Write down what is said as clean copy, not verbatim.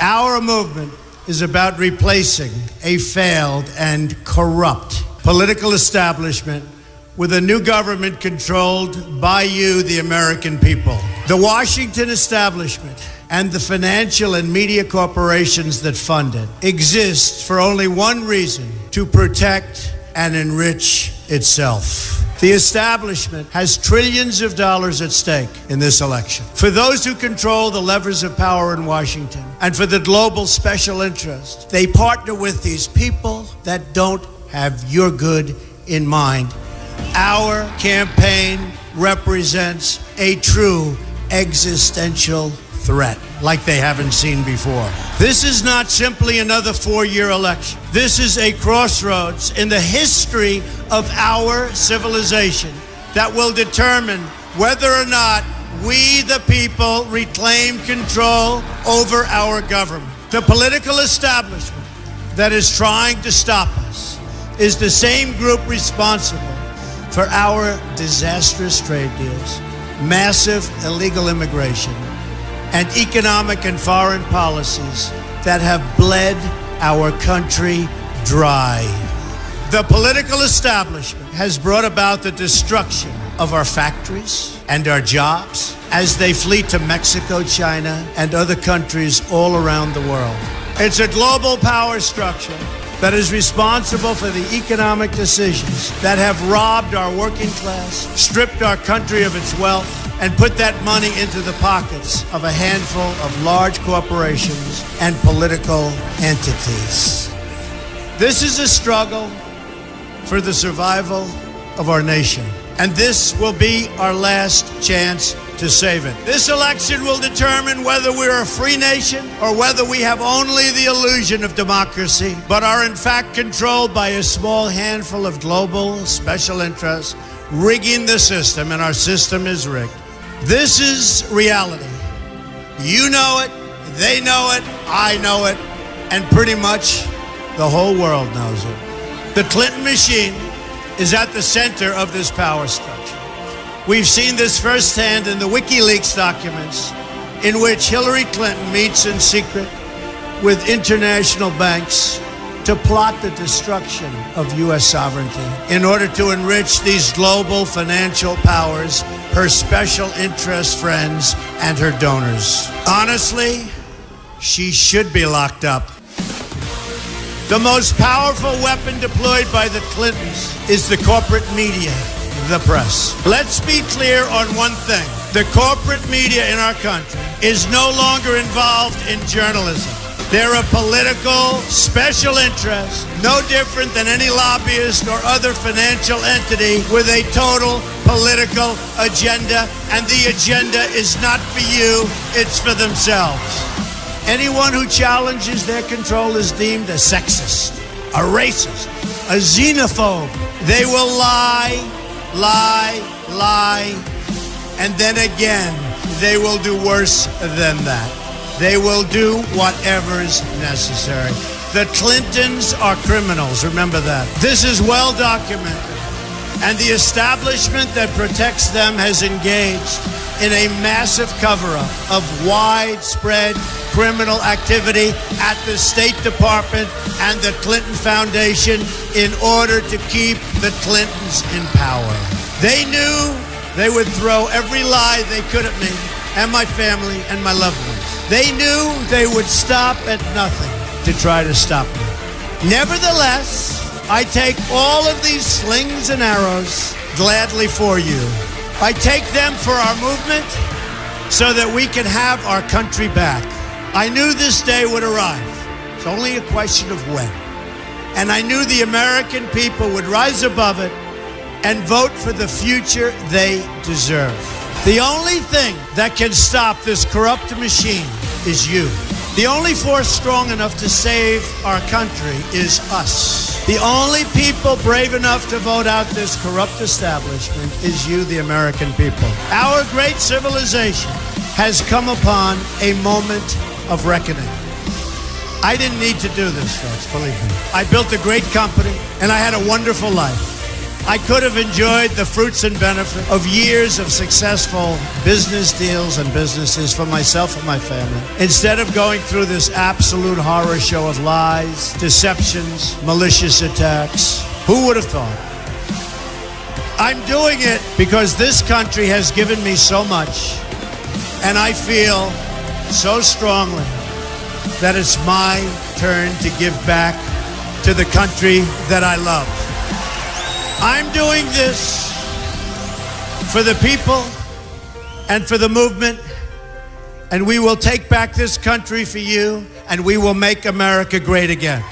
Our movement is about replacing a failed and corrupt political establishment with a new government controlled by you, the American people. The Washington establishment and the financial and media corporations that fund it exist for only one reason: to protect and enrich itself. The establishment has trillions of dollars at stake in this election. For those who control the levers of power in Washington and for the global special interest, they partner with these people that don't have your good in mind. Our campaign represents a true existential threat like they haven't seen before. This is not simply another four-year election. This is a crossroads in the history of our civilization that will determine whether or not we, the people, reclaim control over our government. The political establishment that is trying to stop us is the same group responsible for our disastrous trade deals, massive illegal immigration, and economic and foreign policies that have bled our country dry. The political establishment has brought about the destruction of our factories and our jobs as they flee to Mexico, China, and other countries all around the world. It's a global power structure that is responsible for the economic decisions that have robbed our working class, stripped our country of its wealth, and put that money into the pockets of a handful of large corporations and political entities. This is a struggle for the survival of our nation, and this will be our last chance to save it. This election will determine whether we're a free nation or whether we have only the illusion of democracy, but are in fact controlled by a small handful of global special interests rigging the system, and our system is rigged. This is reality. You know it, they know it, I know it, and pretty much the whole world knows it. The Clinton machine is at the center of this power structure. We've seen this firsthand in the WikiLeaks documents, in which Hillary Clinton meets in secret with international banks to plot the destruction of U.S. sovereignty in order to enrich these global financial powers, her special interest friends, and her donors. Honestly, she should be locked up. The most powerful weapon deployed by the Clintons is the corporate media, the press. Let's be clear on one thing. The corporate media in our country is no longer involved in journalism. They're a political special interest, no different than any lobbyist or other financial entity with a total political agenda, and the agenda is not for you, it's for themselves. Anyone who challenges their control is deemed a sexist, a racist, a xenophobe. They will lie, and then again, they will do worse than that. They will do whatever is necessary. The Clintons are criminals, remember that. This is well documented, and the establishment that protects them has engaged in a massive cover-up of widespread criminal activity at the State Department and the Clinton Foundation in order to keep the Clintons in power. They knew they would throw every lie they could at me and my family and my loved ones. They knew they would stop at nothing to try to stop me. Nevertheless, I take all of these slings and arrows gladly for you. I take them for our movement so that we can have our country back. I knew this day would arrive. It's only a question of when. And I knew the American people would rise above it and vote for the future they deserve. The only thing that can stop this corrupt machine is you. The only force strong enough to save our country is us. The only people brave enough to vote out this corrupt establishment is you, the American people. Our great civilization has come upon a moment of reckoning. I didn't need to do this, folks, believe me. I built a great company, and I had a wonderful life. I could have enjoyed the fruits and benefit of years of successful business deals and businesses for myself and my family, instead of going through this absolute horror show of lies, deceptions, malicious attacks. Who would have thought? I'm doing it because this country has given me so much, and I feel so strongly that it's my turn to give back to the country that I love. I'm doing this for the people and for the movement, and we will take back this country for you, and we will make America great again.